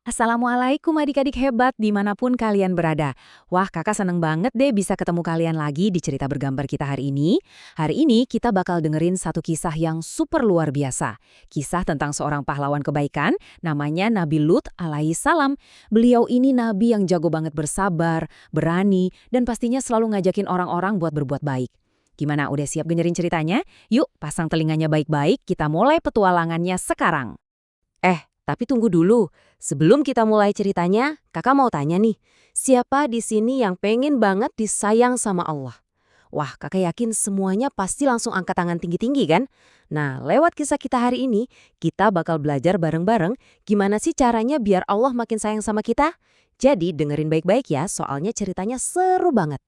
Assalamualaikum adik-adik hebat dimanapun kalian berada. Wah, kakak seneng banget deh bisa ketemu kalian lagi di cerita bergambar kita hari ini. Hari ini kita bakal dengerin satu kisah yang super luar biasa. Kisah tentang seorang pahlawan kebaikan, namanya Nabi Lut alaihi salam. Beliau ini nabi yang jago banget bersabar, berani, dan pastinya selalu ngajakin orang-orang buat berbuat baik. Gimana, udah siap dengerin ceritanya? Yuk, pasang telinganya baik-baik, kita mulai petualangannya sekarang. Tapi tunggu dulu. Sebelum kita mulai ceritanya, kakak mau tanya nih, siapa di sini yang pengen banget disayang sama Allah? Wah, kakak yakin semuanya pasti langsung angkat tangan tinggi-tinggi kan? Nah, lewat kisah kita hari ini, kita bakal belajar bareng-bareng gimana sih caranya biar Allah makin sayang sama kita. Jadi dengerin baik-baik ya, soalnya ceritanya seru banget.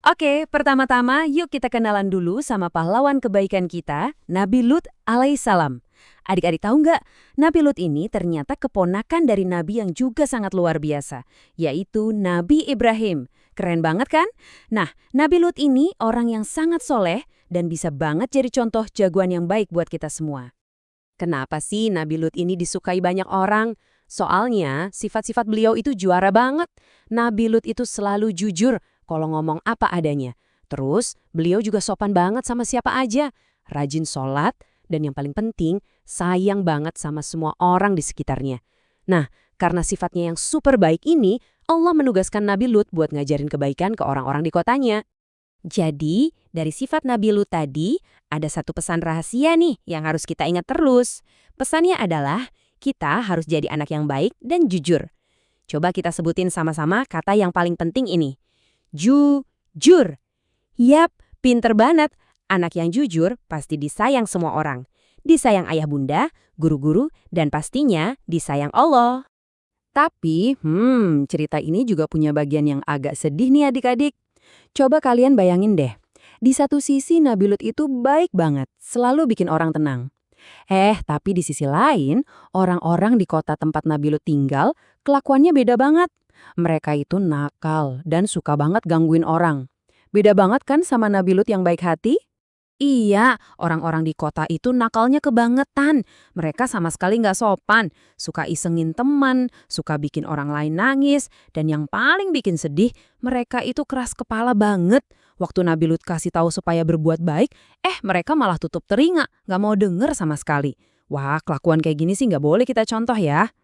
Oke, pertama-tama yuk kita kenalan dulu sama pahlawan kebaikan kita, Nabi Lut alaihissalam. Adik-adik tahu nggak, Nabi Lut ini ternyata keponakan dari Nabi yang juga sangat luar biasa, yaitu Nabi Ibrahim. Keren banget kan? Nah, Nabi Lut ini orang yang sangat soleh dan bisa banget jadi contoh jagoan yang baik buat kita semua. Kenapa sih Nabi Lut ini disukai banyak orang? Soalnya sifat-sifat beliau itu juara banget. Nabi Lut itu selalu jujur kalau ngomong apa adanya. Terus beliau juga sopan banget sama siapa aja. Rajin sholat, dan yang paling penting sayang banget sama semua orang di sekitarnya. Nah, karena sifatnya yang super baik ini, Allah menugaskan Nabi Lut buat ngajarin kebaikan ke orang-orang di kotanya. Jadi, dari sifat Nabi Lut tadi, ada satu pesan rahasia nih yang harus kita ingat terus. Pesannya adalah, kita harus jadi anak yang baik dan jujur. Coba kita sebutin sama-sama kata yang paling penting ini. Jujur. Yap, pinter banget. Anak yang jujur pasti disayang semua orang. Disayang ayah bunda, guru-guru, dan pastinya disayang Allah. Tapi, cerita ini juga punya bagian yang agak sedih nih adik-adik. Coba kalian bayangin deh, di satu sisi Nabi Lut itu baik banget, selalu bikin orang tenang. Tapi di sisi lain, orang-orang di kota tempat Nabi Lut tinggal, kelakuannya beda banget. Mereka itu nakal dan suka banget gangguin orang. Beda banget kan sama Nabi Lut yang baik hati? Iya, orang-orang di kota itu nakalnya kebangetan. Mereka sama sekali nggak sopan, suka isengin teman, suka bikin orang lain nangis, dan yang paling bikin sedih, mereka itu keras kepala banget. Waktu Nabi Lut kasih tahu supaya berbuat baik, mereka malah tutup telinga, nggak mau denger sama sekali. Wah, kelakuan kayak gini sih nggak boleh kita contoh ya.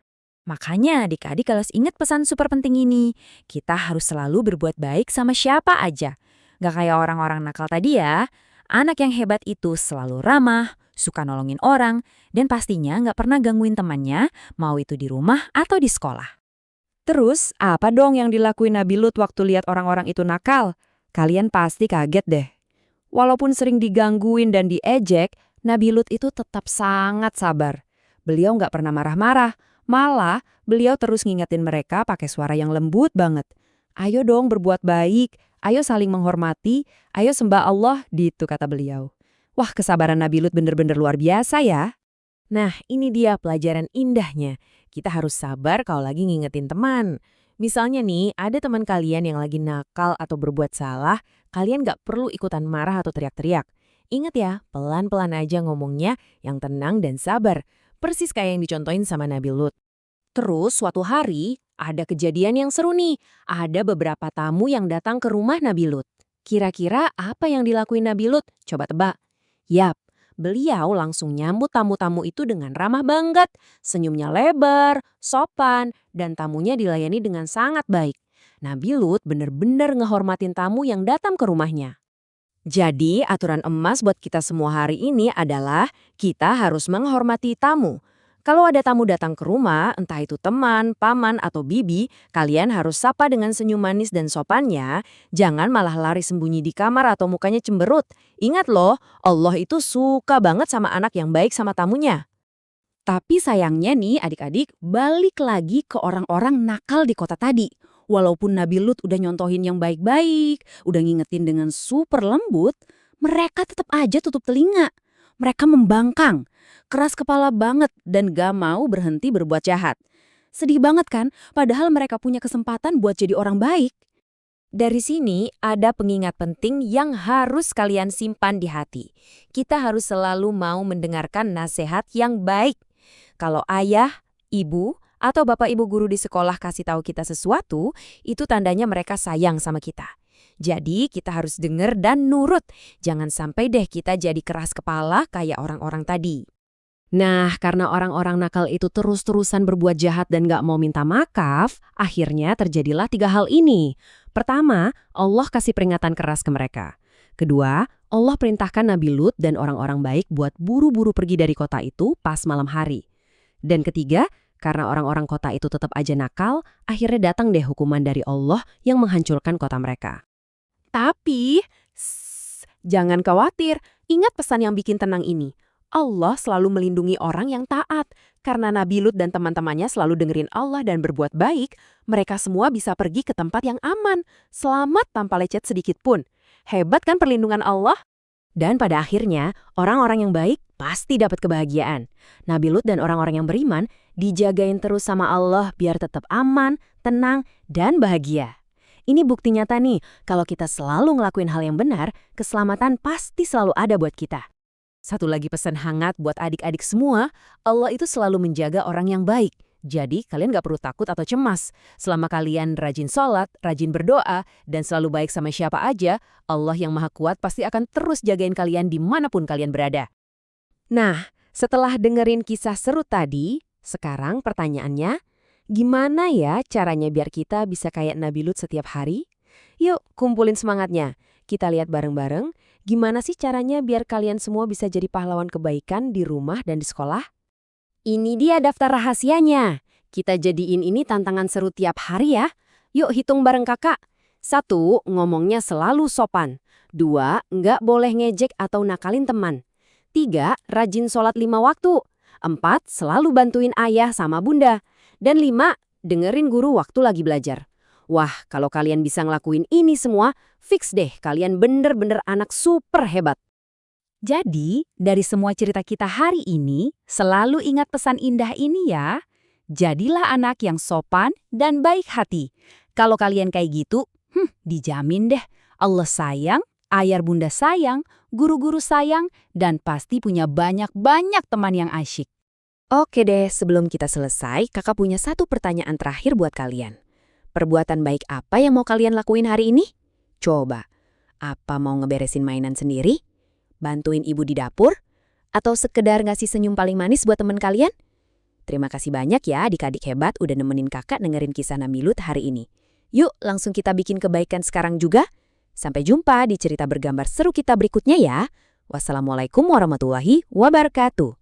Makanya adik-adik harus ingat pesan super penting ini. Kita harus selalu berbuat baik sama siapa aja. Nggak kayak orang-orang nakal tadi ya. Anak yang hebat itu selalu ramah, suka nolongin orang, dan pastinya nggak pernah gangguin temannya, mau itu di rumah atau di sekolah. Terus, apa dong yang dilakuin Nabi Lut waktu lihat orang-orang itu nakal? Kalian pasti kaget deh. Walaupun sering digangguin dan diejek, Nabi Lut itu tetap sangat sabar. Beliau nggak pernah marah-marah, malah beliau terus ngingetin mereka pakai suara yang lembut banget. Ayo dong berbuat baik, ayo saling menghormati, ayo sembah Allah, gitu kata beliau. Wah, kesabaran Nabi Lut bener-bener luar biasa ya. Nah, ini dia pelajaran indahnya. Kita harus sabar kalau lagi ngingetin teman. Misalnya nih, ada teman kalian yang lagi nakal atau berbuat salah, kalian nggak perlu ikutan marah atau teriak-teriak. Ingat ya, pelan-pelan aja ngomongnya, yang tenang dan sabar. Persis kayak yang dicontohin sama Nabi Lut. Terus suatu hari, ada kejadian yang seru nih. Ada beberapa tamu yang datang ke rumah Nabi Lut. Kira-kira apa yang dilakuin Nabi Lut? Coba tebak. Yap, beliau langsung nyambut tamu-tamu itu dengan ramah banget. Senyumnya lebar, sopan, dan tamunya dilayani dengan sangat baik. Nabi Lut bener-bener ngehormatin tamu yang datang ke rumahnya. Jadi, aturan emas buat kita semua hari ini adalah kita harus menghormati tamu. Kalau ada tamu datang ke rumah, entah itu teman, paman, atau bibi, kalian harus sapa dengan senyum manis dan sopannya. Jangan malah lari sembunyi di kamar atau mukanya cemberut. Ingat loh, Allah itu suka banget sama anak yang baik sama tamunya. Tapi sayangnya nih adik-adik, balik lagi ke orang-orang nakal di kota tadi. Walaupun Nabi Lut udah nyontohin yang baik-baik, udah ngingetin dengan super lembut, mereka tetap aja tutup telinga. Mereka membangkang, keras kepala banget, dan gak mau berhenti berbuat jahat. Sedih banget kan, padahal mereka punya kesempatan buat jadi orang baik. Dari sini ada pengingat penting yang harus kalian simpan di hati. Kita harus selalu mau mendengarkan nasihat yang baik. Kalau ayah, ibu, atau bapak ibu guru di sekolah kasih tahu kita sesuatu, itu tandanya mereka sayang sama kita. Jadi kita harus dengar dan nurut. Jangan sampai deh kita jadi keras kepala kayak orang-orang tadi. Nah, karena orang-orang nakal itu terus-terusan berbuat jahat dan gak mau minta maaf, akhirnya terjadilah 3 hal ini. Pertama, Allah kasih peringatan keras ke mereka. Kedua, Allah perintahkan Nabi Lut dan orang-orang baik buat buru-buru pergi dari kota itu pas malam hari. Dan ketiga, karena orang-orang kota itu tetap aja nakal, akhirnya datang deh hukuman dari Allah yang menghancurkan kota mereka. Tapi, jangan khawatir. Ingat pesan yang bikin tenang ini. Allah selalu melindungi orang yang taat. Karena Nabi Lut dan teman-temannya selalu dengerin Allah dan berbuat baik, mereka semua bisa pergi ke tempat yang aman, selamat tanpa lecet sedikit pun. Hebat kan perlindungan Allah? Dan pada akhirnya, orang-orang yang baik pasti dapat kebahagiaan. Nabi Lut dan orang-orang yang beriman dijagain terus sama Allah biar tetap aman, tenang, dan bahagia. Ini bukti nyata nih, kalau kita selalu ngelakuin hal yang benar, keselamatan pasti selalu ada buat kita. Satu lagi pesan hangat buat adik-adik semua, Allah itu selalu menjaga orang yang baik. Jadi, kalian gak perlu takut atau cemas. Selama kalian rajin sholat, rajin berdoa, dan selalu baik sama siapa aja, Allah yang Maha Kuat pasti akan terus jagain kalian dimanapun kalian berada. Nah, setelah dengerin kisah seru tadi, sekarang pertanyaannya, gimana ya caranya biar kita bisa kayak Nabi Lut setiap hari? Yuk, kumpulin semangatnya. Kita lihat bareng-bareng, gimana sih caranya biar kalian semua bisa jadi pahlawan kebaikan di rumah dan di sekolah? Ini dia daftar rahasianya. Kita jadiin ini tantangan seru tiap hari ya. Yuk hitung bareng kakak. 1. Ngomongnya selalu sopan. 2. Nggak boleh ngejek atau nakalin teman. 3. Rajin sholat 5 waktu. 4. Selalu bantuin ayah sama bunda. Dan 5. Dengerin guru waktu lagi belajar. Wah, kalau kalian bisa ngelakuin ini semua, fix deh kalian bener-bener anak super hebat. Jadi, dari semua cerita kita hari ini, selalu ingat pesan indah ini ya. Jadilah anak yang sopan dan baik hati. Kalau kalian kayak gitu, dijamin deh Allah sayang, ayah bunda sayang, guru-guru sayang, dan pasti punya banyak-banyak teman yang asyik. Oke deh, sebelum kita selesai, kakak punya satu pertanyaan terakhir buat kalian. Perbuatan baik apa yang mau kalian lakuin hari ini? Coba, apa mau ngeberesin mainan sendiri? Bantuin ibu di dapur? Atau sekedar ngasih senyum paling manis buat teman kalian? Terima kasih banyak ya adik-adik hebat udah nemenin kakak dengerin kisah Nabi Lut hari ini. Yuk langsung kita bikin kebaikan sekarang juga. Sampai jumpa di cerita bergambar seru kita berikutnya ya. Wassalamualaikum warahmatullahi wabarakatuh.